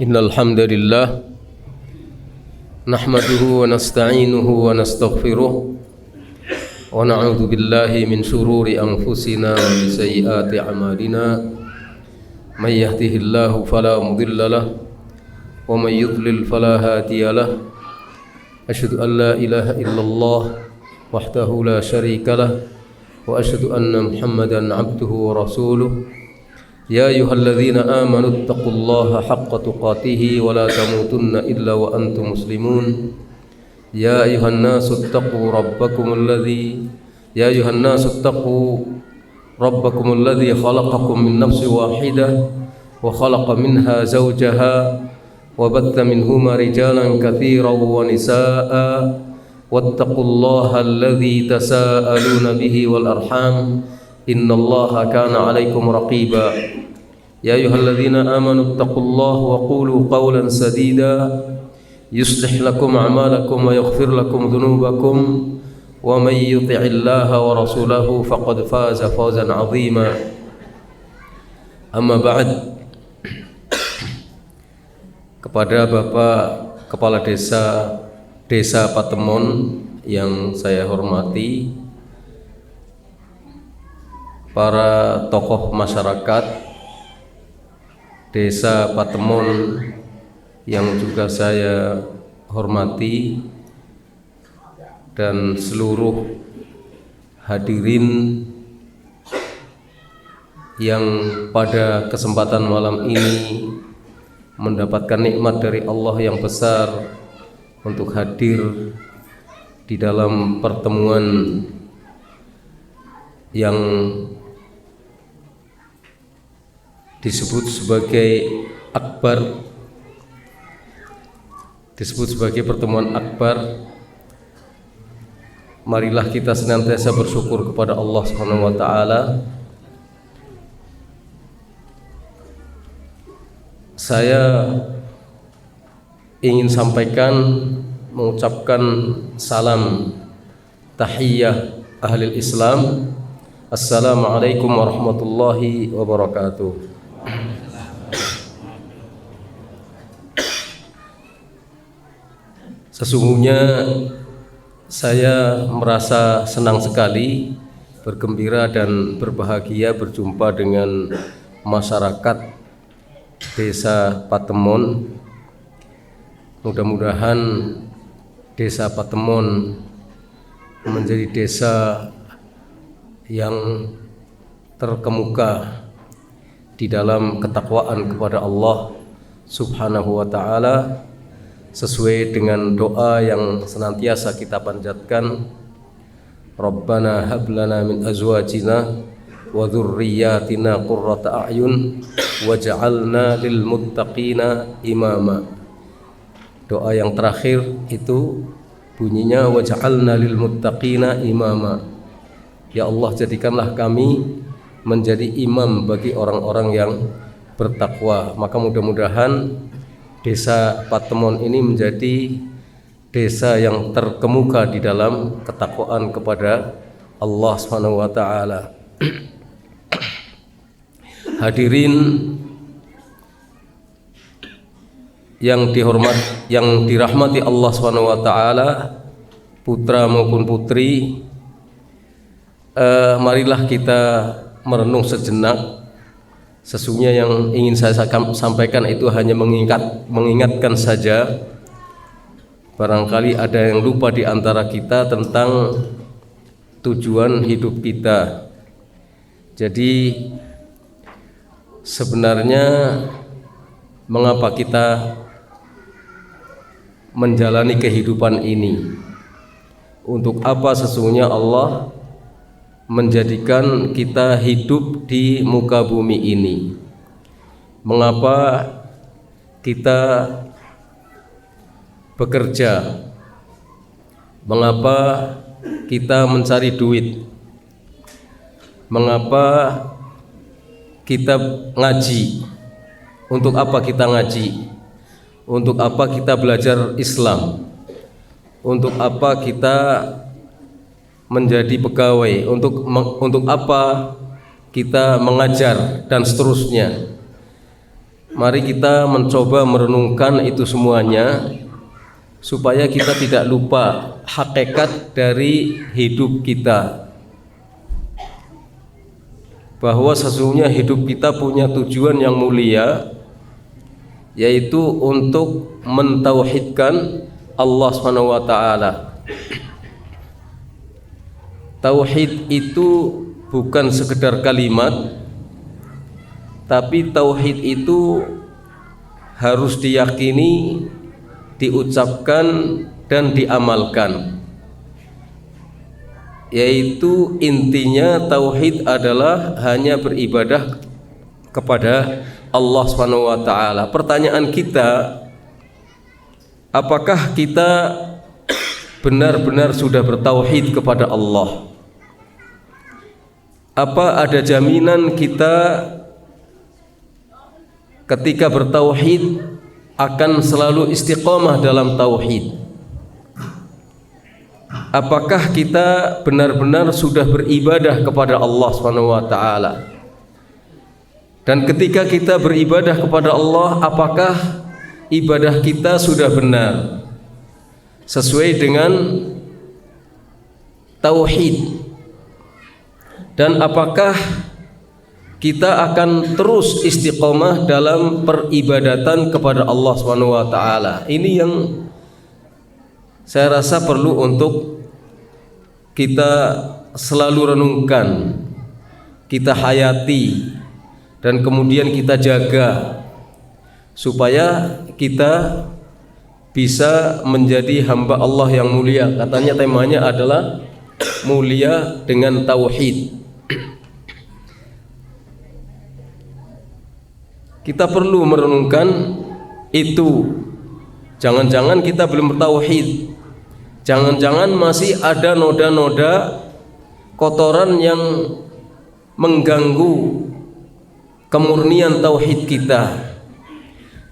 Innal hamdalillah nahmaduhu wa nasta'inuhu wa nastaghfiruh wa na'udzu billahi min shururi anfusina wa min sayyiati a'malina may yahdihillahu fala mudilla lahu wa may yudlil fala hadiya lahu asyhadu an la ilaha illallah wahdahu la syarika lahu wa asyhadu anna Muhammadan 'abduhu wa rasuluh. Ya ayyuhalladzina amanu taqullaha haqqa tuqatih wa la tamutunna illa wa antum muslimun. Ya ayyuhan nasu taqu rabbakumul ladzi khalaqakum min nafsin wahidah wa khalaqa minha zawjaha wa batta minhuma rijalan katsiran wa nisaa'a wattaqullaha alladzi tasaaluna bihi wal arham innallaha kana 'alaikum raqiba. Ya ayyuhalladzina amanu taqullaha wa qulu qawlan sadida yuslih lakum a'malakum wa yaghfir lakum dhunubakum wa may yuti'illaha wa rasulahu faqad faza fawzan 'azima. Amma ba'd. Kepada Bapak Kepala Desa Patemon yang saya hormati, para tokoh masyarakat Desa Patemon yang juga saya hormati, dan seluruh hadirin yang pada kesempatan malam ini mendapatkan nikmat dari Allah yang besar untuk hadir di dalam pertemuan yang disebut sebagai pertemuan akbar. Marilah kita senantiasa bersyukur kepada Allah Subhanahu wa taala. Saya ingin mengucapkan salam tahiyyah ahli Islam. Assalamualaikum warahmatullahi wabarakatuh. Sesungguhnya saya merasa senang sekali, bergembira dan berbahagia berjumpa dengan masyarakat Desa Patemon. Mudah-mudahan Desa Patemon menjadi desa yang terkemuka di dalam ketakwaan kepada Allah Subhanahu wa taala, sesuai dengan doa yang senantiasa kita panjatkan, Rabbana hab lana min azwajina wa dzurriyyatina qurrata a'yun waj'alna lil muttaqina imama. Doa yang terakhir itu bunyinya waj'alna lil muttaqina imama. Ya Allah, jadikanlah kami menjadi imam bagi orang-orang yang bertakwa. Maka mudah-mudahan Desa Patemon ini menjadi desa yang terkemuka di dalam ketakwaan kepada Allah Subhanahu wa taala. Hadirin yang dirahmati Allah Subhanahu wa taala, putra maupun putri, marilah kita merenung sejenak. Sesungguhnya yang ingin saya sampaikan itu hanya mengingatkan saja. Barangkali ada yang lupa di antara kita tentang tujuan hidup kita. Jadi sebenarnya mengapa kita menjalani kehidupan ini? Untuk apa sesungguhnya Allah menjadikan kita hidup di muka bumi ini? Mengapa kita bekerja? Mengapa kita mencari duit? Mengapa kita ngaji? Untuk apa kita ngaji? Untuk apa kita belajar Islam? Untuk apa kita menjadi pegawai, untuk apa kita mengajar dan seterusnya. Mari kita mencoba merenungkan itu semuanya supaya kita tidak lupa hakikat dari hidup kita, bahwa sesungguhnya hidup kita punya tujuan yang mulia, yaitu untuk mentauhidkan Allah Subhanahu wa taala. Tauhid itu bukan sekedar kalimat, tapi tauhid itu harus diyakini, diucapkan dan diamalkan. Yaitu intinya tauhid adalah hanya beribadah kepada Allah Subhanahu wa taala. Pertanyaan kita, apakah kita benar-benar sudah bertauhid kepada Allah? Apa ada jaminan kita ketika bertauhid akan selalu istiqomah dalam tauhid? Apakah kita benar-benar sudah beribadah kepada Allah Subhanahu wa taala? Dan ketika kita beribadah kepada Allah, apakah ibadah kita sudah benar sesuai dengan tauhid? Dan apakah kita akan terus istiqomah dalam peribadatan kepada Allah Subhanahu wa taala? Ini yang saya rasa perlu untuk kita selalu renungkan, kita hayati, dan kemudian kita jaga supaya kita bisa menjadi hamba Allah yang mulia. Katanya temanya adalah mulia dengan tauhid. Kita perlu merenungkan itu. Jangan-jangan kita belum bertauhid. Jangan-jangan masih ada noda-noda kotoran yang mengganggu kemurnian tauhid kita.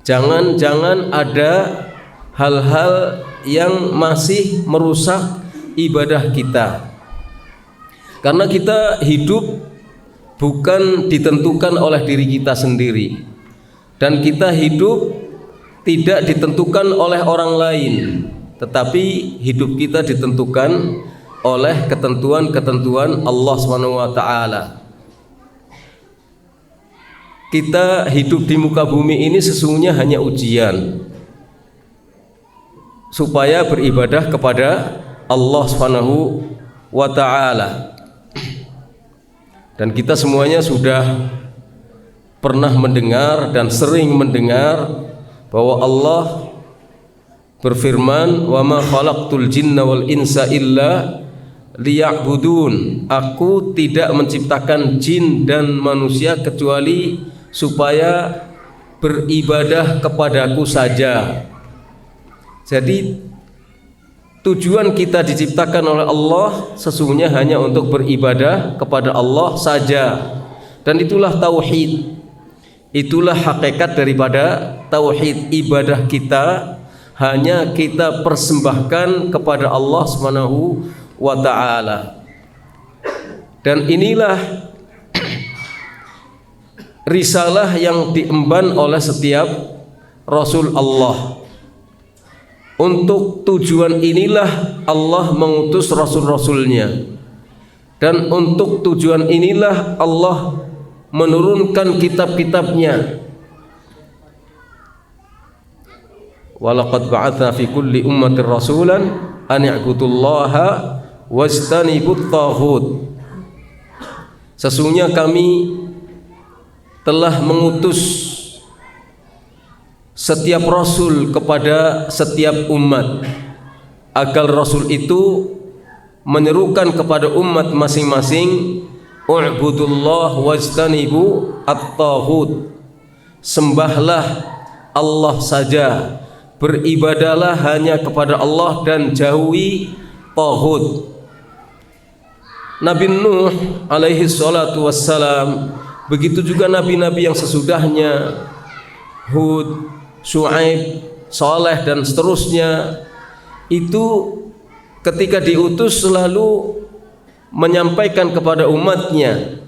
Jangan-jangan ada hal-hal yang masih merusak ibadah kita. Karena kita hidup bukan ditentukan oleh diri kita sendiri, dan kita hidup tidak ditentukan oleh orang lain, tetapi hidup kita ditentukan oleh ketentuan-ketentuan Allah Subhanahu wa taala. Kita hidup di muka bumi ini sesungguhnya hanya ujian supaya beribadah kepada Allah Subhanahu wa taala. Dan kita semuanya sudah pernah mendengar dan sering mendengar bahwa Allah berfirman, "Wa ma khalaqtul jinna wal insa illa liya'budun." Aku tidak menciptakan jin dan manusia kecuali supaya beribadah kepadaku saja. Jadi tujuan kita diciptakan oleh Allah sesungguhnya hanya untuk beribadah kepada Allah saja. Dan itulah tauhid. Itulah hakikat daripada tauhid. Ibadah kita hanya kita persembahkan kepada Allah Subhanahu wa taala. Dan inilah risalah yang diemban oleh setiap Rasul Allah. Untuk tujuan inilah Allah mengutus Rasul-Rasulnya, dan untuk tujuan inilah Allah menurunkan kitab-kitabnya. Walaqad ba'atsna fi kulli ummatin rasulan an i'budullaha wajtanibut taghut. Sesungguhnya kami telah mengutus setiap rasul kepada setiap umat agar rasul itu menyerukan kepada umat masing-masing, u'budullah wajtanibu at-taghut. Sembahlah Allah saja, beribadahlah hanya kepada Allah dan jauhi taghut. Nabi Nuh alaihi salatu wassalam, begitu juga nabi-nabi yang sesudahnya, Hud, Syuaib, Saleh dan seterusnya, itu ketika diutus selalu menyampaikan kepada umatnya,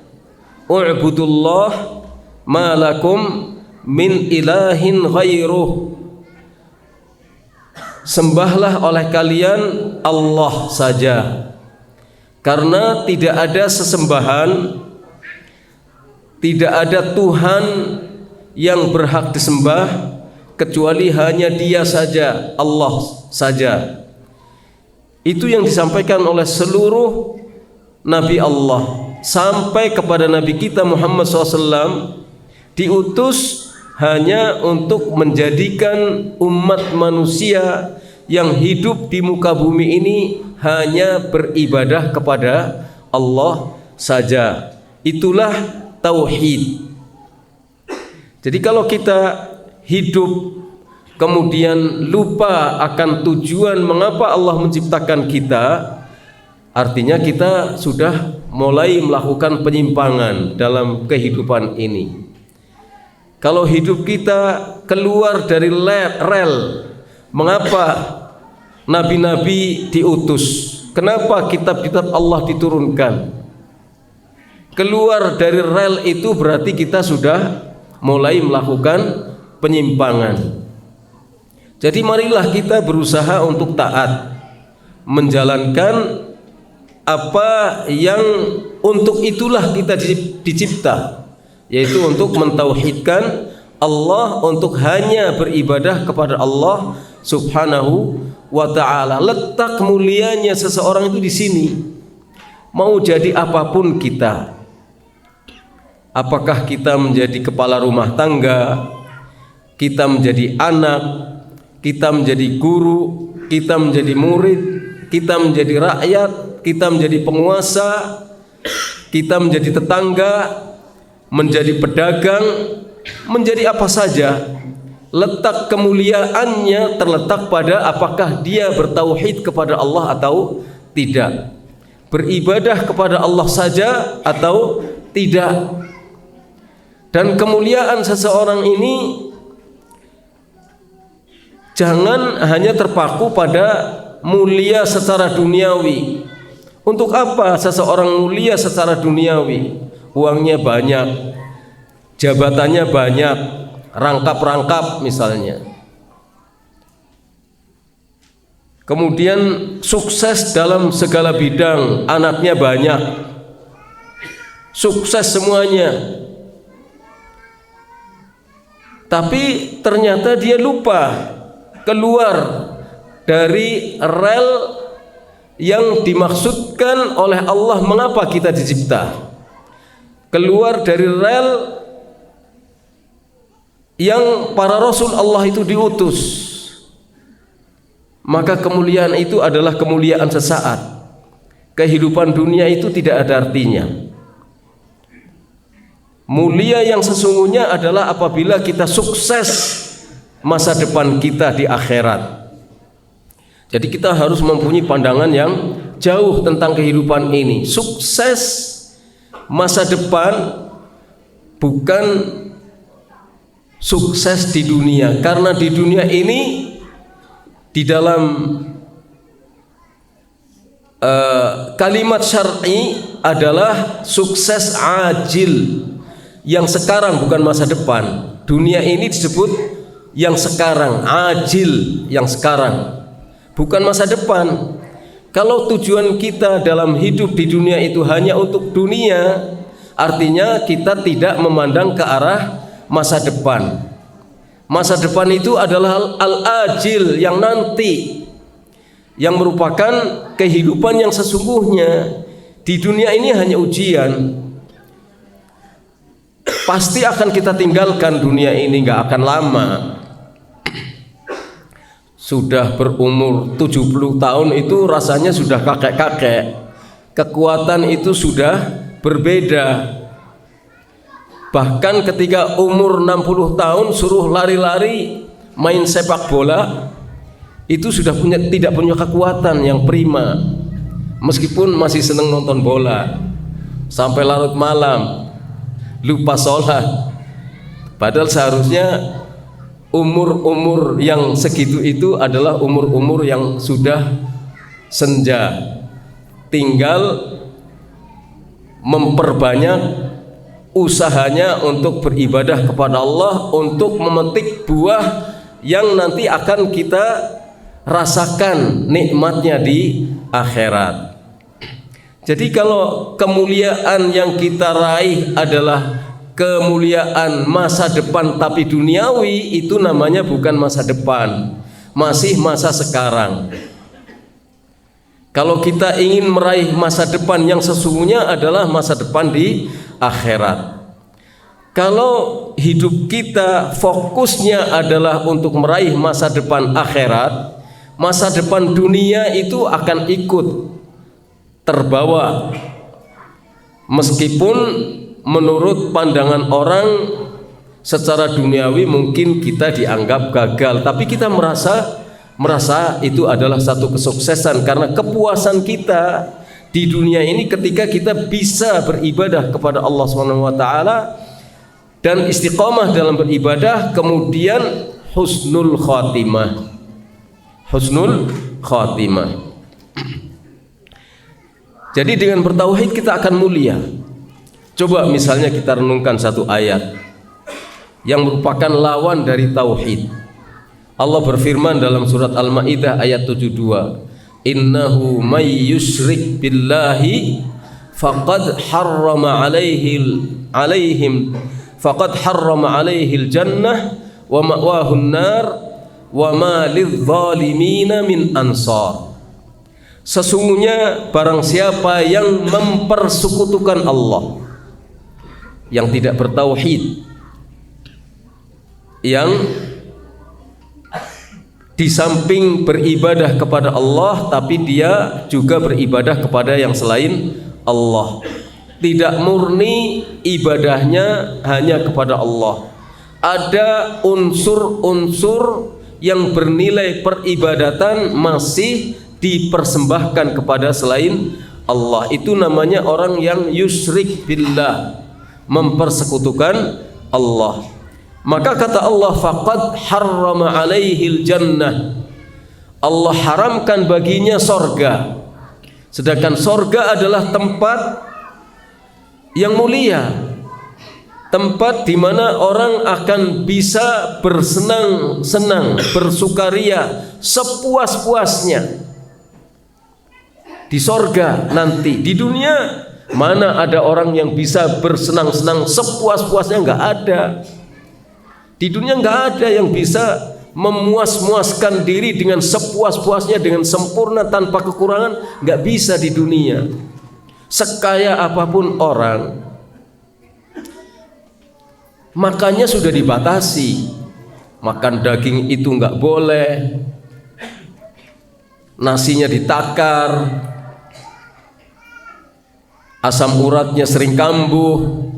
u'budullah ma lakum min ilahin ghairuh. Sembahlah oleh kalian Allah saja, karena tidak ada sesembahan, tidak ada Tuhan yang berhak disembah kecuali hanya Dia saja, Allah saja. Itu yang disampaikan oleh seluruh Nabi Allah sampai kepada Nabi kita Muhammad SAW, diutus hanya untuk menjadikan umat manusia yang hidup di muka bumi ini hanya beribadah kepada Allah saja. Itulah tauhid. Jadi kalau kita hidup kemudian lupa akan tujuan mengapa Allah menciptakan kita, artinya kita sudah mulai melakukan penyimpangan dalam kehidupan ini. Kalau hidup kita keluar dari rel, mengapa nabi-nabi diutus? Kenapa kitab-kitab Allah diturunkan? Keluar dari rel itu berarti kita sudah mulai melakukan penyimpangan. Jadi marilah kita berusaha untuk taat, menjalankan apa yang untuk itulah kita dicipta, yaitu untuk mentauhidkan Allah, untuk hanya beribadah kepada Allah Subhanahu wa ta'ala. Letak mulianya seseorang itu di sini. Mau jadi apapun kita, apakah kita menjadi kepala rumah tangga, kita menjadi anak, kita menjadi guru, kita menjadi murid, kita menjadi rakyat, kita menjadi penguasa, kita menjadi tetangga, menjadi pedagang, menjadi apa saja, letak kemuliaannya terletak pada apakah dia bertauhid kepada Allah atau tidak, beribadah kepada Allah saja atau tidak. Dan kemuliaan seseorang ini jangan hanya terpaku pada mulia secara duniawi. Untuk apa seseorang mulia secara duniawi? Uangnya banyak, jabatannya banyak, rangkap-rangkap misalnya. Kemudian sukses dalam segala bidang, anaknya banyak, sukses semuanya. Tapi ternyata dia lupa keluar dari rel yang dimaksudkan oleh Allah mengapa kita dicipta. Keluar dari rel yang para rasul Allah itu diutus, maka kemuliaan itu adalah kemuliaan sesaat. Kehidupan dunia itu tidak ada artinya. Mulia yang sesungguhnya adalah apabila kita sukses masa depan kita di akhirat. Jadi kita harus mempunyai pandangan yang jauh tentang kehidupan ini. Sukses masa depan bukan sukses di dunia, karena di dunia ini di dalam kalimat syar'i adalah sukses ajil, yang sekarang bukan masa depan. Dunia ini disebut yang sekarang, ajil, yang sekarang, bukan masa depan. Kalau tujuan kita dalam hidup di dunia itu hanya untuk dunia, artinya kita tidak memandang ke arah masa depan. Masa depan itu adalah al-ajil, yang nanti, yang merupakan kehidupan yang sesungguhnya. Di dunia ini hanya ujian. Pasti akan kita tinggalkan dunia ini, gak akan lama. Sudah berumur 70 tahun itu rasanya sudah kakek-kakek. Kekuatan itu sudah berbeda. Bahkan ketika umur 60 tahun suruh lari-lari, main sepak bola, itu sudah tidak punya kekuatan yang prima. Meskipun masih senang nonton bola sampai larut malam, lupa sholat. Padahal seharusnya umur-umur yang segitu itu adalah umur-umur yang sudah senja. Tinggal memperbanyak usahanya untuk beribadah kepada Allah, untuk memetik buah yang nanti akan kita rasakan nikmatnya di akhirat. Jadi kalau kemuliaan yang kita raih adalah kemuliaan masa depan tapi duniawi, itu namanya bukan masa depan, masih masa sekarang. Kalau kita ingin meraih masa depan yang sesungguhnya adalah masa depan di akhirat. Kalau hidup kita fokusnya adalah untuk meraih masa depan akhirat, masa depan dunia itu akan ikut terbawa. Meskipun menurut pandangan orang secara duniawi mungkin kita dianggap gagal, tapi kita merasa itu adalah satu kesuksesan, karena kepuasan kita di dunia ini ketika kita bisa beribadah kepada Allah Subhanahu wa taala dan istiqomah dalam beribadah, kemudian husnul khatimah. Husnul khatimah. Jadi dengan bertauhid kita akan mulia. Coba misalnya kita renungkan satu ayat yang merupakan lawan dari tauhid. Allah berfirman dalam surat Al-Maidah ayat 72, innahu may yusyrik billahi faqad harrama alaihil jannah wa ma'wahun nar wa ma lidh-dhalimina min ansar. Sesungguhnya barang siapa yang mempersekutukan Allah, yang tidak bertauhid, yang di samping beribadah kepada Allah tapi dia juga beribadah kepada yang selain Allah, tidak murni ibadahnya hanya kepada Allah, ada unsur-unsur yang bernilai peribadatan masih dipersembahkan kepada selain Allah, itu namanya orang yang yusyrik billah, mempersekutukan Allah. Maka kata Allah, faqad harrama alaihil jannah, Allah haramkan baginya sorga. Sedangkan sorga adalah tempat yang mulia, tempat di mana orang akan bisa bersenang-senang, bersukaria sepuas-puasnya. Di sorga nanti, di dunia mana ada orang yang bisa bersenang-senang sepuas-puasnya? Enggak ada. Di dunia enggak ada yang bisa memuas-muaskan diri dengan sepuas-puasnya, dengan sempurna tanpa kekurangan. Enggak bisa di dunia. Sekaya apapun orang, makannya sudah dibatasi. Makan daging itu enggak boleh, nasinya ditakar, asam uratnya sering kambuh,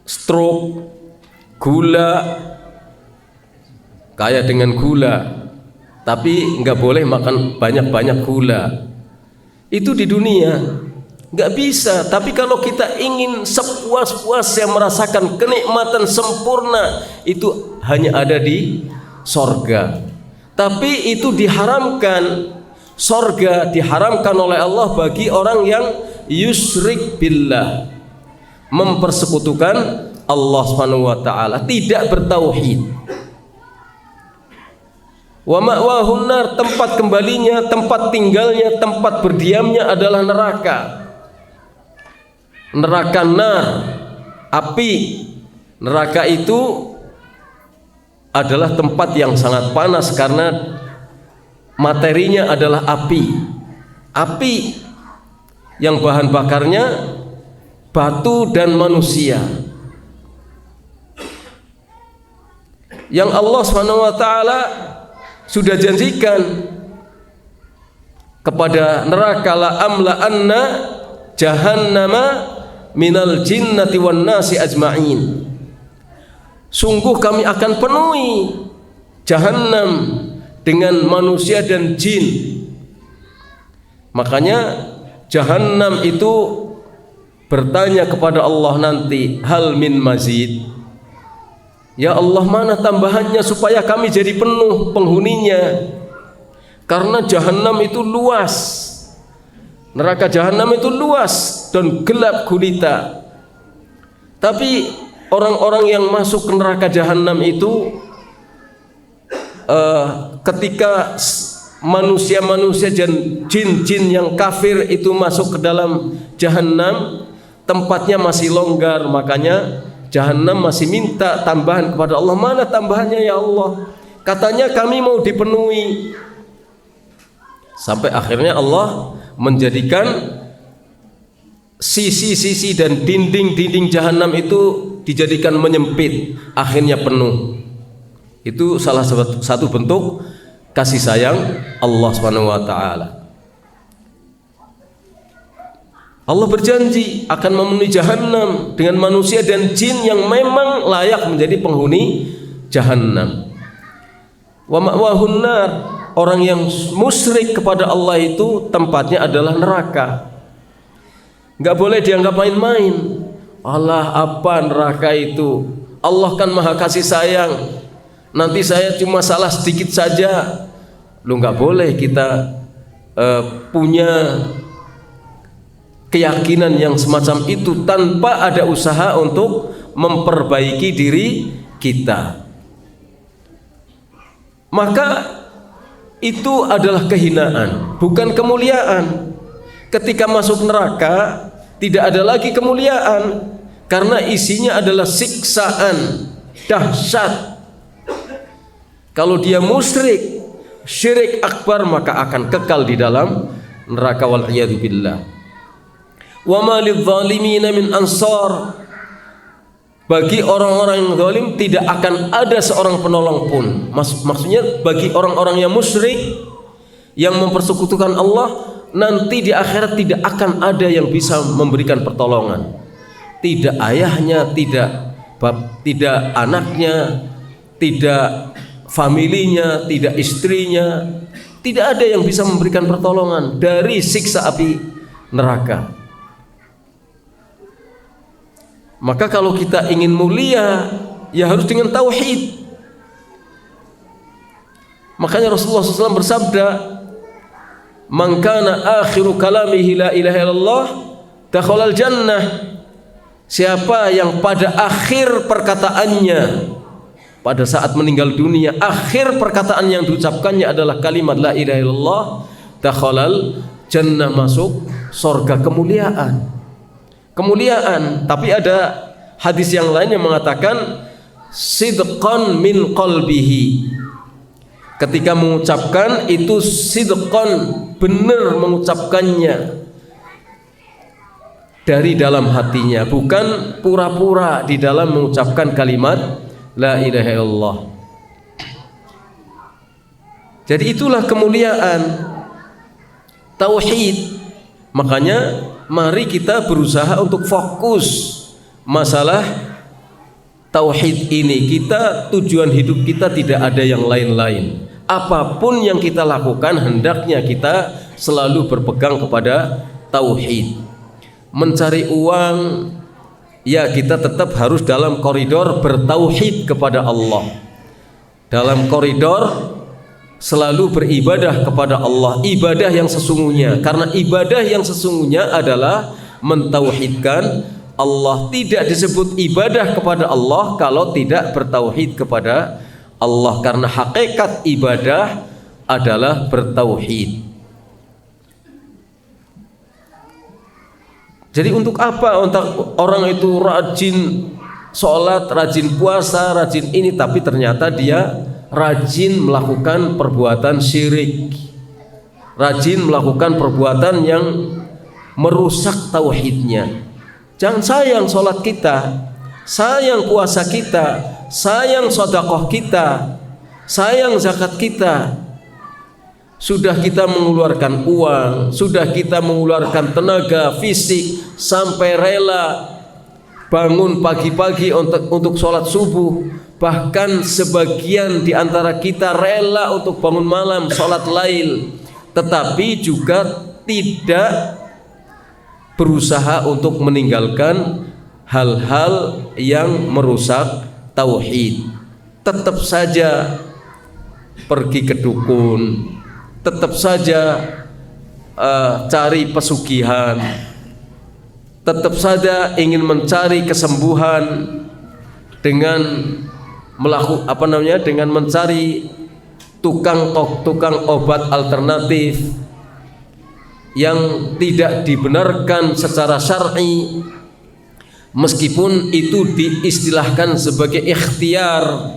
stroke, gula, kaya dengan gula, tapi nggak boleh makan banyak-banyak gula. Itu di dunia nggak bisa. Tapi kalau kita ingin sepuas-puasnya merasakan kenikmatan sempurna, itu hanya ada di sorga. Tapi itu diharamkan. Sorga diharamkan oleh Allah bagi orang yang yusyrik billah, mempersekutukan Allah Subhanahu wa taala, tidak bertauhid. Wa ma'wahun nar, tempat kembalinya, tempat tinggalnya, tempat berdiamnya adalah neraka. Neraka nar, api. Neraka itu adalah tempat yang sangat panas karena materinya adalah api. Api yang bahan bakarnya batu dan manusia. Yang Allah Subhanahu wa taala sudah janjikan kepada neraka, la amla anna jahannama minal jinnati wan nasi ajma'in. Sungguh kami akan penuhi jahannam dengan manusia dan jin. Makanya jahannam itu bertanya kepada Allah nanti, hal min mazid, ya Allah, mana tambahannya supaya kami jadi penuh penghuninya. Karena jahannam itu luas, Neraka jahanam itu luas dan gelap gulita. Tapi orang-orang yang masuk ke neraka jahanam itu ketika manusia-manusia dan jin-jin yang kafir itu masuk ke dalam jahanam, tempatnya masih longgar, makanya jahanam masih minta tambahan kepada Allah. Mana tambahannya ya Allah? Katanya kami mau dipenuhi. Sampai akhirnya Allah menjadikan sisi-sisi dan dinding-dinding jahanam itu dijadikan menyempit, akhirnya penuh. Itu salah satu bentuk kasih sayang Allah Subhanahu wa taala. Allah berjanji akan memenuhi jahanam dengan manusia dan jin yang memang layak menjadi penghuni jahanam. Wa ma'wahun nar, orang yang musyrik kepada Allah itu tempatnya adalah neraka. Enggak boleh dianggap main-main. Allah, apa neraka itu? Allah kan maha kasih sayang. Nanti saya cuma salah sedikit saja. Lu enggak boleh kita punya keyakinan yang semacam itu tanpa ada usaha untuk memperbaiki diri kita. Maka itu adalah kehinaan, bukan kemuliaan. Ketika masuk neraka tidak ada lagi kemuliaan, karena isinya adalah siksaan dahsyat. Kalau dia musyrik, syirik akbar, maka akan kekal di dalam neraka, wal iyadu billah. Wa ma lidh-dhalimina min ansar. Bagi orang-orang yang zalim tidak akan ada seorang penolong pun. Maksudnya bagi orang-orang yang musyrik, yang mempersekutukan Allah, nanti di akhirat tidak akan ada yang bisa memberikan pertolongan. Tidak ayahnya, tidak anaknya, tidak familinya, tidak istrinya, tidak ada yang bisa memberikan pertolongan dari siksa api neraka. Maka kalau kita ingin mulia, ya harus dengan tauhid. Makanya Rasulullah SAW bersabda, "Man kana akhiru kalamihi la ilaha illallah, dakhalal jannah." Siapa yang pada akhir perkataannya, pada saat meninggal dunia, akhir perkataan yang diucapkannya adalah kalimat la ilaha illallah, dakhalal jannah, masuk surga. Kemuliaan. Tapi ada hadis yang lain yang mengatakan sidqan min qalbihi. Ketika mengucapkan itu sidqan, benar mengucapkannya dari dalam hatinya, bukan pura-pura di dalam mengucapkan kalimat la ilaha illallah. Jadi itulah kemuliaan tauhid. Makanya mari kita berusaha untuk fokus masalah tauhid ini. Tujuan hidup kita tidak ada yang lain-lain. Apapun yang kita lakukan, hendaknya kita selalu berpegang kepada tauhid. Mencari uang, ya kita tetap harus dalam koridor bertauhid kepada Allah. Dalam koridor selalu beribadah kepada Allah, ibadah yang sesungguhnya. Karena ibadah yang sesungguhnya adalah mentauhidkan Allah. Tidak disebut ibadah kepada Allah kalau tidak bertauhid kepada Allah, karena hakikat ibadah adalah bertauhid. Jadi untuk apa untuk orang itu rajin sholat, rajin puasa, rajin ini, tapi ternyata dia rajin melakukan perbuatan syirik, rajin melakukan perbuatan yang merusak tauhidnya. Jangan sayang sholat kita, sayang puasa kita, sayang sedekah kita, sayang zakat kita. Sudah kita mengeluarkan uang, sudah kita mengeluarkan tenaga fisik, sampai rela bangun pagi-pagi untuk sholat subuh. Bahkan sebagian di antara kita rela untuk bangun malam sholat lail, tetapi juga tidak berusaha untuk meninggalkan hal-hal yang merusak tauhid. Tetap saja pergi ke dukun, tetap saja cari pesugihan, tetap saja ingin mencari kesembuhan dengan dengan mencari tukang obat alternatif yang tidak dibenarkan secara syar'i, meskipun itu diistilahkan sebagai ikhtiar,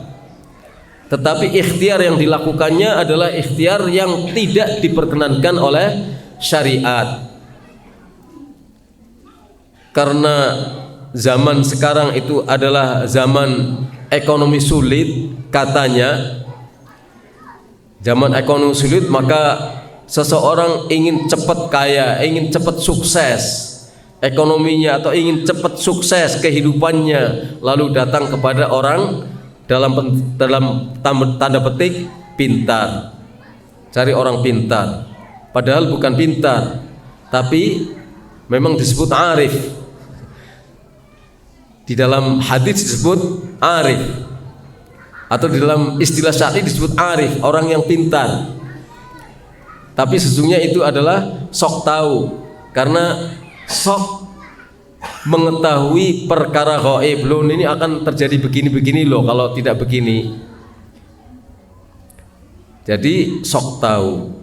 tetapi ikhtiar yang dilakukannya adalah ikhtiar yang tidak diperkenankan oleh syariat. Karena zaman sekarang itu adalah zaman ekonomi sulit, katanya zaman ekonomi sulit, maka seseorang ingin cepat kaya, ingin cepat sukses ekonominya, atau ingin cepat sukses kehidupannya, lalu datang kepada orang dalam tanda petik pintar, cari orang pintar, padahal bukan pintar, tapi memang disebut arif. Di dalam hadis disebut arif, atau di dalam istilah syar'i disebut arif, orang yang pintar. Tapi sesungguhnya itu adalah sok tahu, karena sok mengetahui perkara gaib. Loh, ini akan terjadi begini-begini loh kalau tidak begini. Jadi sok tahu.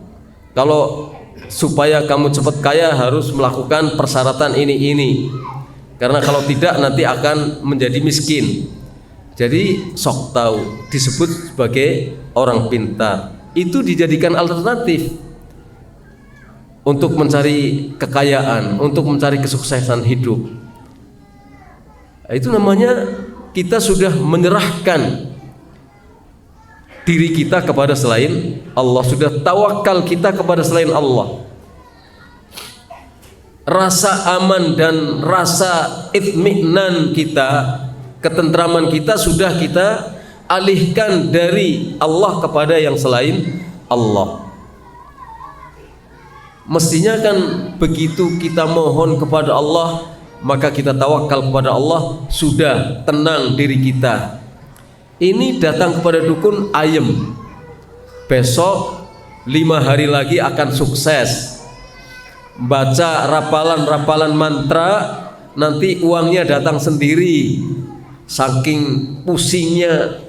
Kalau supaya kamu cepat kaya harus melakukan persyaratan ini. Karena kalau tidak nanti akan menjadi miskin. Jadi sok tahu disebut sebagai orang pintar. Itu dijadikan alternatif untuk mencari kekayaan, untuk mencari kesuksesan hidup. Itu namanya kita sudah menyerahkan diri kita kepada selain Allah, sudah tawakal kita kepada selain Allah. Rasa aman dan rasa itminan kita, ketentraman kita sudah kita alihkan dari Allah kepada yang selain Allah. Mestinya kan begitu kita mohon kepada Allah, maka kita tawakal kepada Allah, sudah tenang diri kita. Ini datang kepada dukun ayem, besok 5 hari lagi akan sukses, baca rapalan mantra, nanti uangnya datang sendiri. Saking pusingnya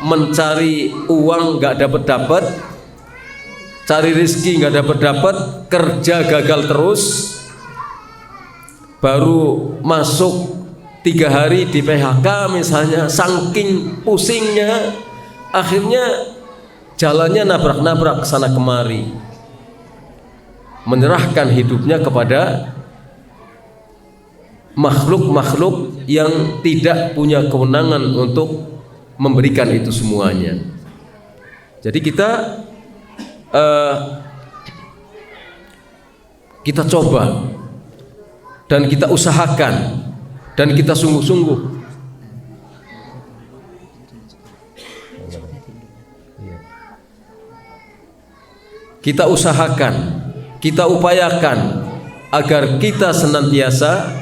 mencari uang nggak dapat, cari rezeki nggak dapat, kerja gagal terus, baru masuk 3 hari di PHK misalnya, saking pusingnya akhirnya jalannya nabrak-nabrak sana kemari, menyerahkan hidupnya kepada makhluk-makhluk yang tidak punya kewenangan untuk memberikan itu semuanya. Jadi kita coba dan kita usahakan dan kita sungguh-sungguh. Kita usahakan, kita upayakan agar kita senantiasa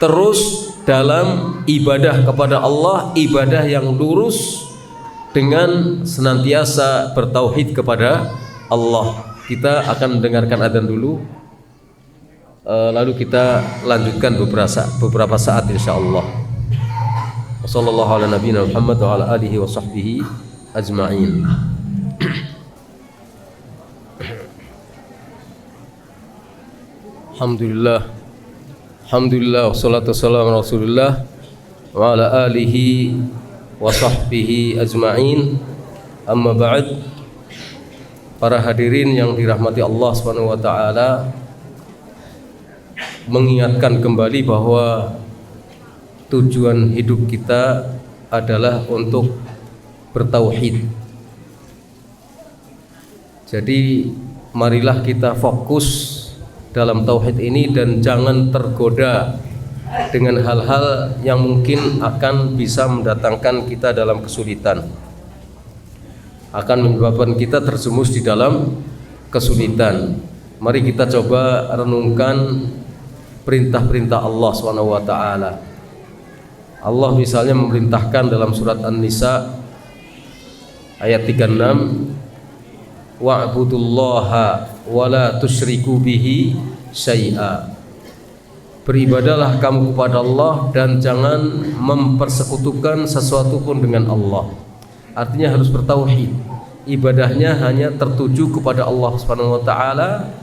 terus dalam ibadah kepada Allah, ibadah yang lurus dengan senantiasa bertauhid kepada Allah. Kita akan mendengarkan adzan dulu, lalu kita lanjutkan beberapa saat insyaallah. Wassallallahu ala nabiyina Muhammad wa ala alihi wa sahbihi ajma'in. Alhamdulillah wassalatu wassalamu ala Rasulillah wa ala alihi wa sahbihi ajma'in. Amma ba'd. Para hadirin yang dirahmati Allah Subhanahu wa taala, mengingatkan kembali bahwa tujuan hidup kita adalah untuk bertauhid. Jadi marilah kita fokus dalam tauhid ini dan jangan tergoda dengan hal-hal yang mungkin akan bisa mendatangkan kita dalam kesulitan, akan menyebabkan kita terjerumus di dalam kesulitan. Mari kita coba renungkan perintah-perintah Allah SWT. Allah misalnya memerintahkan dalam surat An-Nisa ayat 36, wa'budullaha wa la tusyriku bihi syai'a. Beribadahlah kamu kepada Allah dan jangan mempersekutukan sesuatu pun dengan Allah. Artinya harus bertauhid. Ibadahnya hanya tertuju kepada Allah Subhanahu wa taala,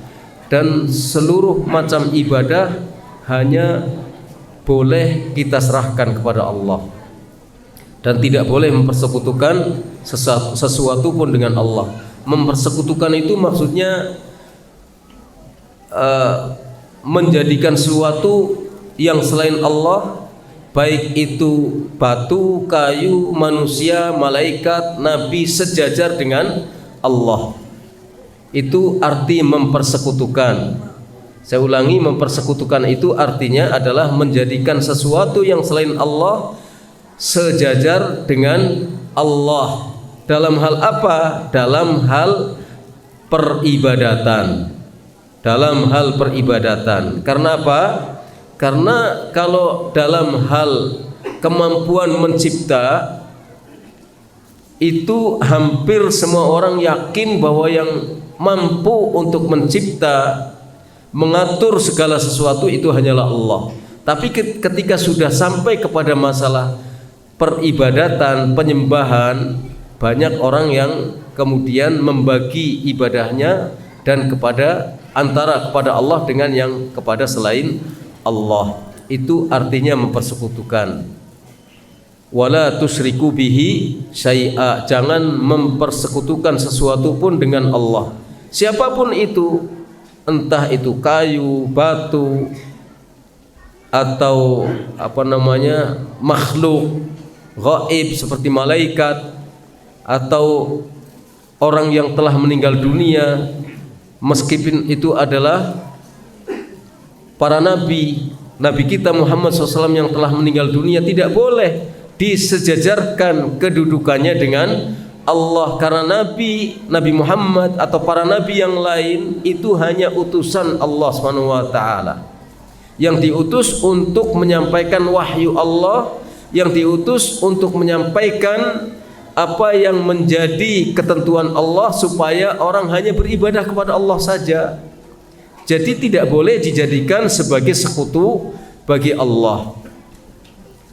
dan seluruh macam ibadah hanya boleh kita serahkan kepada Allah. Dan tidak boleh mempersekutukan sesuatu pun dengan Allah. Mempersekutukan itu maksudnya menjadikan sesuatu yang selain Allah, baik itu batu, kayu, manusia, malaikat, nabi, sejajar dengan Allah. Itu arti mempersekutukan. Saya ulangi, mempersekutukan itu artinya adalah menjadikan sesuatu yang selain Allah sejajar dengan Allah. Dalam hal apa? Dalam hal peribadatan. Dalam hal peribadatan. Karena apa? Karena kalau dalam hal kemampuan mencipta, itu hampir semua orang yakin bahwa yang mampu untuk mencipta, mengatur segala sesuatu itu hanyalah Allah. Tapi ketika sudah sampai kepada masalah peribadatan, penyembahan, banyak orang yang kemudian membagi ibadahnya dan antara kepada Allah dengan yang kepada selain Allah. Itu artinya mempersekutukan. Wala tusyriku bihi syai'a, jangan mempersekutukan sesuatu pun dengan Allah. Siapapun itu, entah itu kayu, batu, atau makhluk gaib seperti malaikat, atau orang yang telah meninggal dunia, meskipun itu adalah para nabi kita Muhammad SAW yang telah meninggal dunia, tidak boleh disejajarkan kedudukannya dengan Allah, karena Nabi Muhammad atau para nabi yang lain itu hanya utusan Allah Subhanahu wa taala, yang diutus untuk menyampaikan wahyu Allah, yang diutus untuk menyampaikan apa yang menjadi ketentuan Allah supaya orang hanya beribadah kepada Allah saja. Jadi tidak boleh dijadikan sebagai sekutu bagi Allah.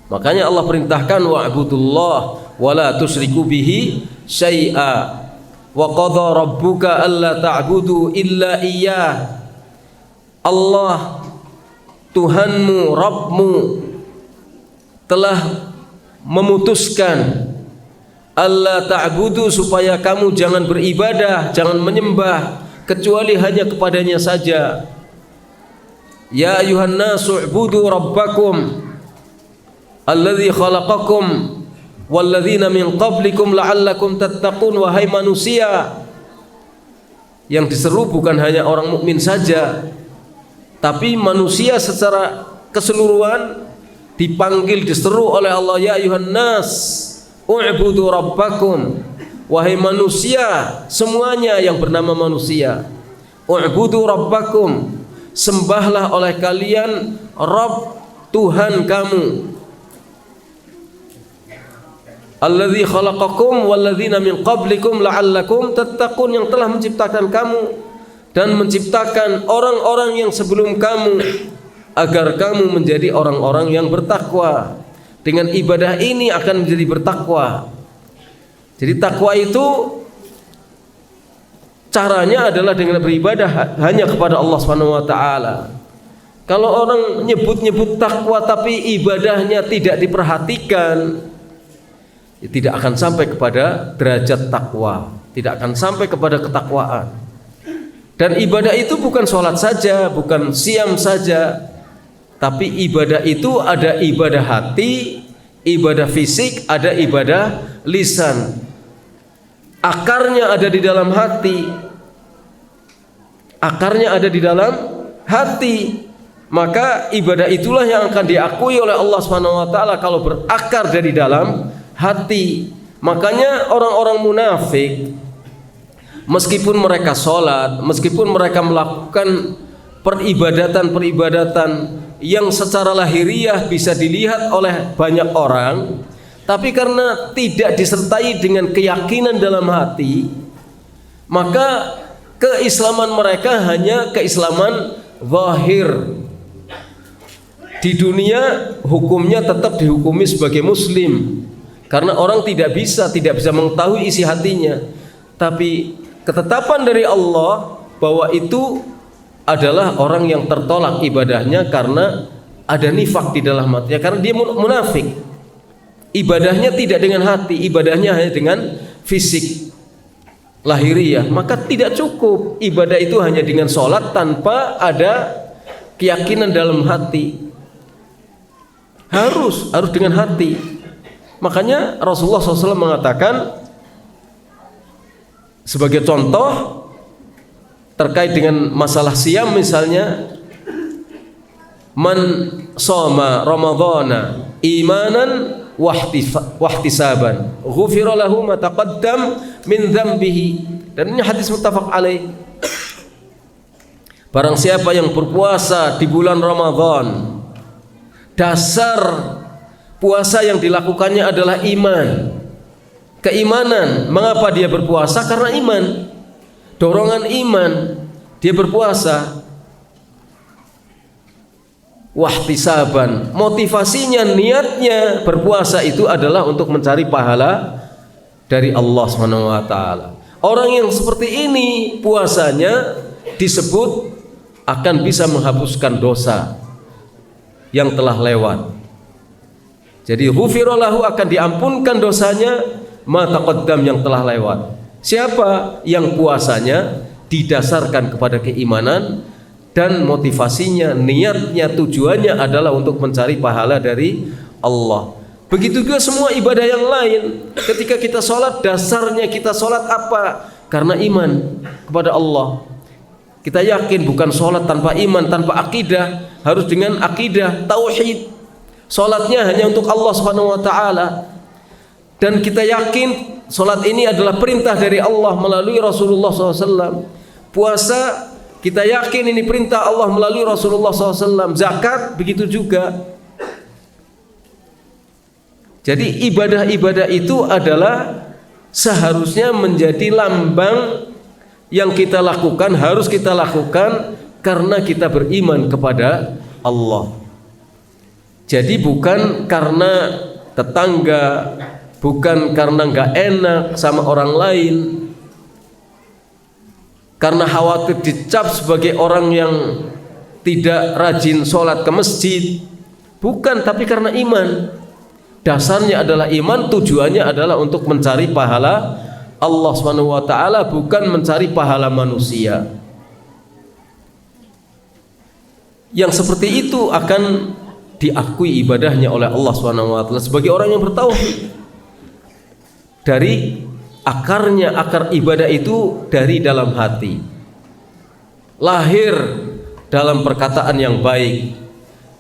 Makanya Allah perintahkan wa'budullah wa la tusyriku bihi syai'a wa qadha rabbuka alla ta'budu illa iyyah. Allah Tuhanmu, Rabbmu telah memutuskan alla ta'budu, supaya kamu jangan beribadah, jangan menyembah kecuali hanya kepadanya saja. Ya ayuhan nasu ubudu rabbakum alladzi khalaqakum walladzina min qablikum la'allakum tattaqun. Wahai manusia, yang diseru bukan hanya orang mukmin saja, tapi manusia secara keseluruhan dipanggil, diseru oleh Allah. Ya ayuhan nas u'budu rabbakum, wahai manusia semuanya yang bernama manusia, u'budu rabbakum, sembahlah oleh kalian Rabb, Tuhan kamu, alladzi khalaqakum walladzina min qablikum la'allakum tattaqun, yang telah menciptakan kamu dan menciptakan orang-orang yang sebelum kamu agar kamu menjadi orang-orang yang bertakwa. Dengan ibadah ini akan menjadi bertakwa. Jadi takwa itu caranya adalah dengan beribadah hanya kepada Allah Subhanahu wa taala. Kalau orang nyebut-nyebut takwa tapi ibadahnya tidak diperhatikan, ya tidak akan sampai kepada derajat takwa, tidak akan sampai kepada ketakwaan. Dan ibadah itu bukan sholat saja, bukan siam saja, tapi ibadah itu ada ibadah hati, ibadah fisik, ada ibadah lisan. Akarnya ada di dalam hati. Akarnya ada di dalam hati. Maka ibadah itulah yang akan diakui oleh Allah Subhanahu wa taala kalau berakar dari dalam hati. Makanya orang-orang munafik, meskipun mereka sholat, meskipun mereka melakukan peribadatan yang secara lahiriah bisa dilihat oleh banyak orang, tapi karena tidak disertai dengan keyakinan dalam hati, maka keislaman mereka hanya keislaman zahir. Di dunia hukumnya tetap dihukumi sebagai muslim, karena orang tidak bisa mengetahui isi hatinya. Tapi ketetapan dari Allah bahwa itu adalah orang yang tertolak ibadahnya karena ada nifak di dalam hatinya, karena dia munafik. Ibadahnya tidak dengan hati, ibadahnya hanya dengan fisik lahiriah. Maka tidak cukup ibadah itu hanya dengan sholat tanpa ada keyakinan dalam hati. Harus dengan hati. Makanya Rasulullah SAW mengatakan sebagai contoh terkait dengan masalah siam misalnya, man shoma ramadhana imanan wahtisaban ghufira lahu ma taqaddam min dzambihi. Dan ini hadis muttafaq alaih. Barang siapa yang berpuasa di bulan Ramadan, dasar puasa yang dilakukannya adalah iman, keimanan. Mengapa dia berpuasa? Karena iman, dorongan iman dia berpuasa. Wahtisaban, motivasinya, niatnya berpuasa itu adalah untuk mencari pahala dari Allah Subhanahu wa taala. Orang yang seperti ini puasanya disebut akan bisa menghapuskan dosa yang telah lewat. Jadi ghufira lahu, akan diampunkan dosanya ma taqaddam, yang telah lewat. Siapa yang puasanya didasarkan kepada keimanan dan motivasinya, niatnya, tujuannya adalah untuk mencari pahala dari Allah. Begitu juga semua ibadah yang lain. Ketika kita sholat, dasarnya kita sholat apa? Karena iman kepada Allah. Kita yakin bukan sholat tanpa iman, tanpa akidah. Harus dengan akidah, tauhid. Sholatnya hanya untuk Allah Subhanahu wa taala. Dan kita yakin sholat ini adalah perintah dari Allah melalui Rasulullah SAW. Puasa, kita yakin ini perintah Allah melalui Rasulullah SAW. Zakat begitu juga. Jadi ibadah-ibadah itu adalah seharusnya menjadi lambang yang kita lakukan, harus kita lakukan karena kita beriman kepada Allah. Jadi bukan karena tetangga, bukan karena nggak enak sama orang lain, karena khawatir dicap sebagai orang yang tidak rajin sholat ke masjid. Bukan, tapi karena iman. Dasarnya adalah iman, tujuannya adalah untuk mencari pahala Allah Subhanahu wa taala, bukan mencari pahala manusia. Yang seperti itu akan diakui ibadahnya oleh Allah Subhanahu wa taala sebagai orang yang bertauhid. Dari akarnya, akar ibadah itu dari dalam hati. Lahir dalam perkataan yang baik,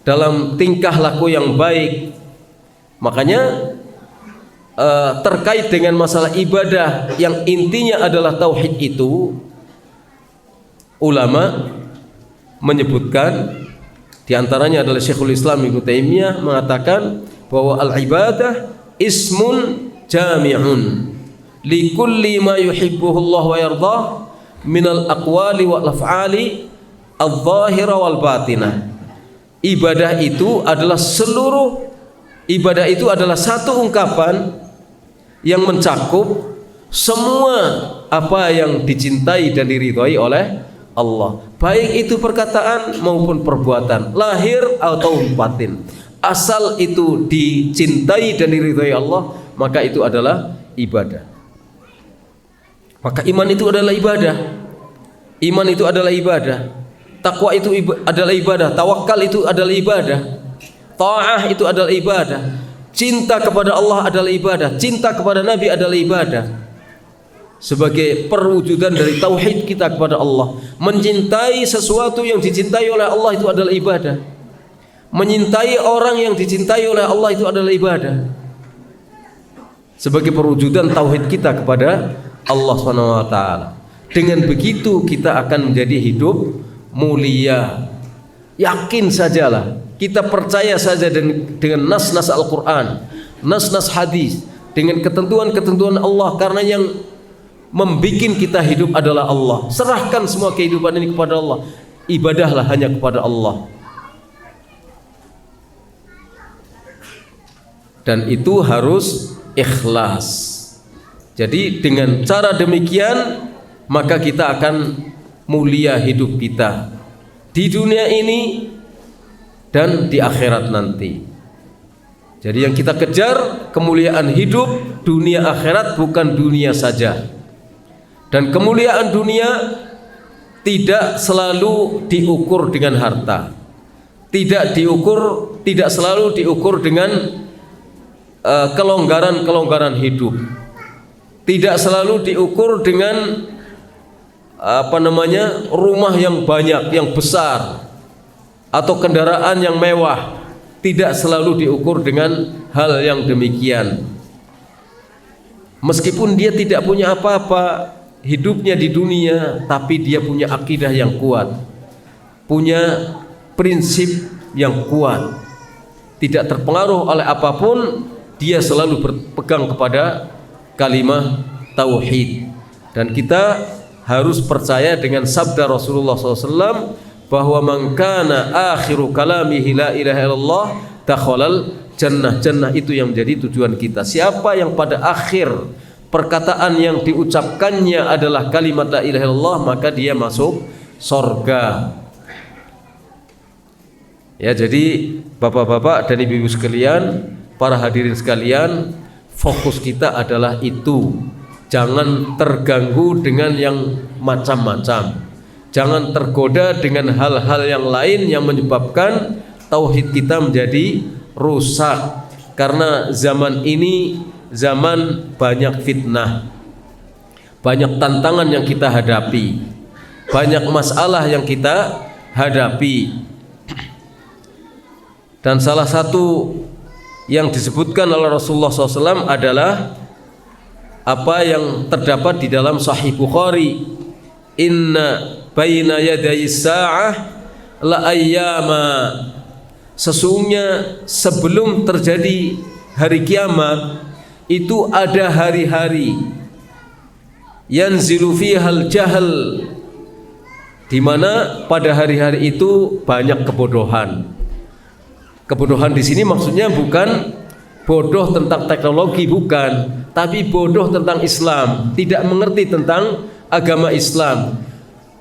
dalam tingkah laku yang baik. Makanya terkait dengan masalah ibadah yang intinya adalah tauhid itu, ulama menyebutkan, diantaranya adalah Syekhul Islam Ibnu Taimiyah mengatakan bahwa al-ibadah ismun jami'un li kulli ma yuhibbuhu Allah wa yardah minal aqwali wal af'ali adh-dhahira wal batinah. Ibadah itu adalah ibadah itu adalah satu ungkapan yang mencakup semua apa yang dicintai dan diridhai oleh Allah, baik itu perkataan maupun perbuatan, lahir atau batin. Asal itu dicintai dan diridhai Allah, maka itu adalah ibadah. Maka iman itu adalah ibadah. Iman itu adalah ibadah. Takwa itu adalah ibadah. Tawakal itu adalah ibadah. Ta'ah itu adalah ibadah. Cinta kepada Allah adalah ibadah. Cinta kepada Nabi adalah ibadah. Sebagai perwujudan dari tauhid kita kepada Allah. Mencintai sesuatu yang dicintai oleh Allah itu adalah ibadah. Menyintai orang yang dicintai oleh Allah itu adalah ibadah. Sebagai perwujudan tauhid kita kepada Allah SWT. Dengan begitu kita akan menjadi hidup mulia. Yakin sajalah, kita percaya saja dengan nas-nas Al-Quran, nas-nas hadis, dengan ketentuan-ketentuan Allah. Karena yang membikin kita hidup adalah Allah. Serahkan semua kehidupan ini kepada Allah. Ibadahlah hanya kepada Allah. Dan itu harus ikhlas. Jadi dengan cara demikian maka kita akan mulia hidup kita di dunia ini dan di akhirat nanti. Jadi yang kita kejar kemuliaan hidup dunia akhirat, bukan dunia saja. Dan kemuliaan dunia tidak selalu diukur dengan harta. Tidak selalu diukur dengan kelonggaran hidup. Tidak selalu diukur dengan rumah yang banyak, yang besar, atau kendaraan yang mewah. Tidak selalu diukur dengan hal yang demikian. Meskipun dia tidak punya apa-apa hidupnya di dunia, tapi dia punya akidah yang kuat, punya prinsip yang kuat, tidak terpengaruh oleh apapun. Dia selalu berpegang kepada kalimah tauhid. Dan kita harus percaya dengan sabda Rasulullah SAW bahwa man kana akhiru kalamihi la ilaha illallah dakhalal jannah. Jannah itu yang menjadi tujuan kita. Siapa yang pada akhir perkataan yang diucapkannya adalah kalimat la ilaha illallah, maka dia masuk surga. Ya, jadi bapak-bapak dan ibu-ibu sekalian, para hadirin sekalian, fokus kita adalah itu. Jangan terganggu dengan yang macam-macam. Jangan tergoda dengan hal-hal yang lain yang menyebabkan tauhid kita menjadi rusak. Karena zaman ini zaman banyak fitnah, banyak tantangan yang kita hadapi, banyak masalah yang kita hadapi. Dan salah satu yang disebutkan oleh Rasulullah SAW adalah apa yang terdapat di dalam Sahih Bukhari, inna baina yaday sa'ah la ayyama, sesungguhnya sebelum terjadi hari kiamat itu ada hari-hari yanzilu fihal jahal, di mana pada hari-hari itu banyak kebodohan. Kebodohan di sini maksudnya bukan bodoh tentang teknologi, bukan, tapi bodoh tentang Islam, tidak mengerti tentang agama Islam.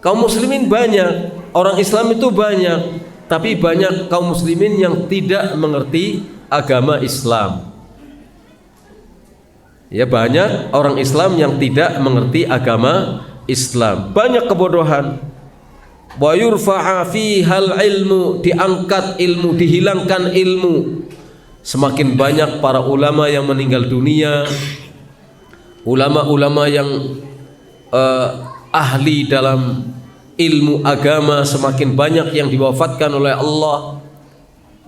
Kaum muslimin banyak, orang Islam itu banyak, tapi banyak kaum muslimin yang tidak mengerti agama Islam. Ya, banyak orang Islam yang tidak mengerti agama Islam. Banyak kebodohan. Wa yurfa'a fihal ilmu, diangkat ilmu, dihilangkan ilmu. Semakin banyak para ulama yang meninggal dunia, ulama-ulama yang ahli dalam ilmu agama, semakin banyak yang diwafatkan oleh Allah.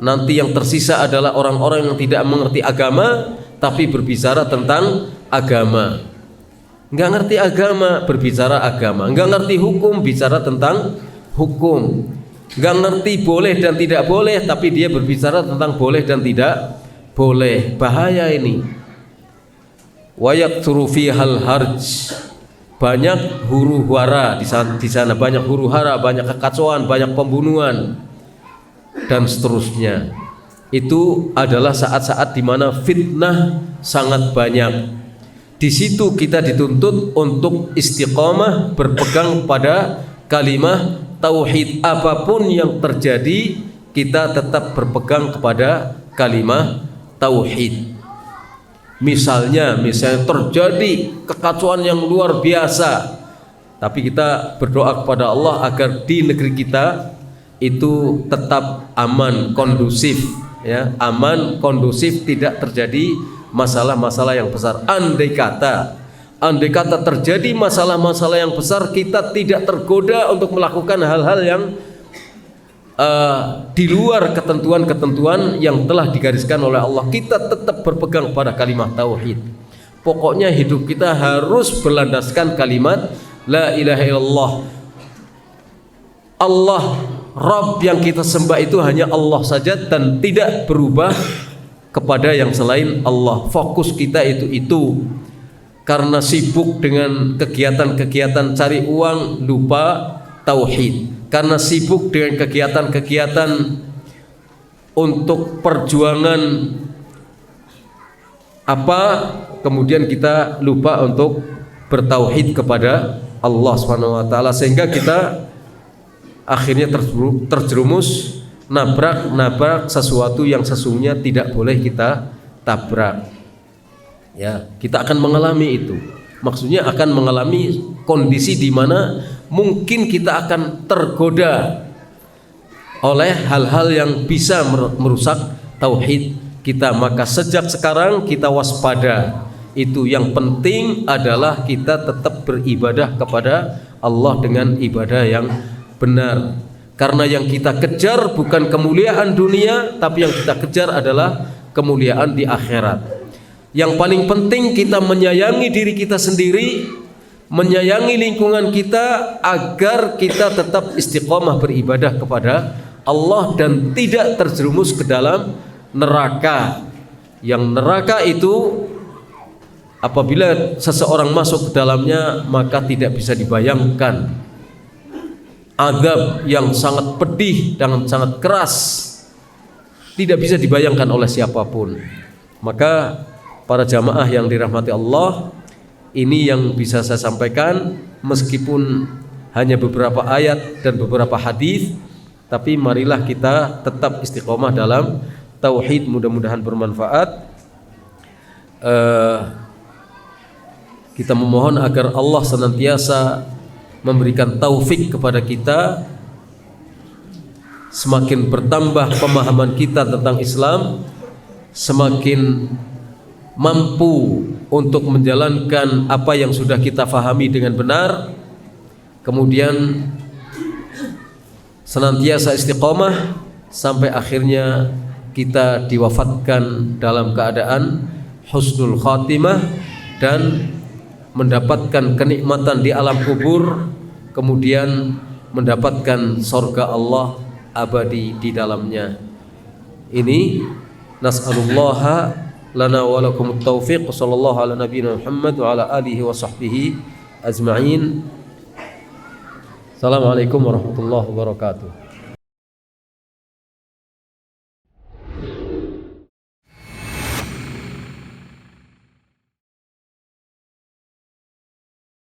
Nanti yang tersisa adalah orang-orang yang tidak mengerti agama tapi berbicara tentang agama. Enggak ngerti agama, berbicara agama. Enggak ngerti hukum, bicara tentang hukum. Enggak ngerti boleh dan tidak boleh, tapi dia berbicara tentang boleh dan tidak boleh. Bahaya ini. Wa yaktsuru fihal harj, banyak huru-hara di sana, banyak huru-hara, banyak kekacauan, banyak pembunuhan dan seterusnya. Itu adalah saat-saat di mana fitnah sangat banyak. Di situ kita dituntut untuk istiqamah, berpegang pada kalimah tauhid. Apapun yang terjadi, kita tetap berpegang kepada kalimah tauhid. Misalnya terjadi kekacauan yang luar biasa, tapi kita berdoa kepada Allah agar di negeri kita itu tetap aman, kondusif, ya, aman, kondusif, tidak terjadi masalah-masalah yang besar. Andai kata terjadi masalah-masalah yang besar, kita tidak tergoda untuk melakukan hal-hal yang di luar ketentuan-ketentuan yang telah digariskan oleh Allah. Kita tetap berpegang pada kalimat tauhid. Pokoknya hidup kita harus berlandaskan kalimat la ilaha illallah. Allah Rabb yang kita sembah itu hanya Allah saja dan tidak berubah kepada yang selain Allah. Fokus kita itu. karena sibuk dengan kegiatan-kegiatan cari uang lupa tauhid, karena sibuk dengan kegiatan-kegiatan untuk perjuangan apa, kemudian kita lupa untuk bertauhid kepada Allah Subhanahu wa taala, sehingga kita akhirnya terjerumus nabrak sesuatu yang sesungguhnya tidak boleh kita tabrak. Ya, kita akan mengalami itu. Maksudnya akan mengalami kondisi di mana mungkin kita akan tergoda oleh hal-hal yang bisa merusak tauhid kita. Maka sejak sekarang kita waspada. Itu yang penting adalah kita tetap beribadah kepada Allah dengan ibadah yang benar. Karena yang kita kejar bukan kemuliaan dunia, tapi yang kita kejar adalah kemuliaan di akhirat. Yang paling penting kita menyayangi diri kita sendiri, menyayangi lingkungan kita agar kita tetap istiqomah beribadah kepada Allah dan tidak terjerumus ke dalam neraka. Yang neraka itu apabila seseorang masuk ke dalamnya maka tidak bisa dibayangkan. Azab yang sangat pedih dan sangat keras, tidak bisa dibayangkan oleh siapapun. Maka para jamaah yang dirahmati Allah, ini yang bisa saya sampaikan, meskipun hanya beberapa ayat dan beberapa hadis, tapi marilah kita tetap istiqomah dalam tauhid. Mudah-mudahan bermanfaat. Kita memohon agar Allah senantiasa memberikan taufik kepada kita, semakin bertambah pemahaman kita tentang Islam, semakin mampu untuk menjalankan apa yang sudah kita fahami dengan benar, kemudian senantiasa istiqomah sampai akhirnya kita diwafatkan dalam keadaan husnul khatimah dan mendapatkan kenikmatan di alam kubur, kemudian mendapatkan surga Allah abadi di dalamnya. Ini nas'alullaha lana wa lakum at-taufiq. Sallallahu ala nabiyina Muhammad wa ala alihi wa sahbihi ajma'in. Assalamualaikum warahmatullahi wabarakatuh.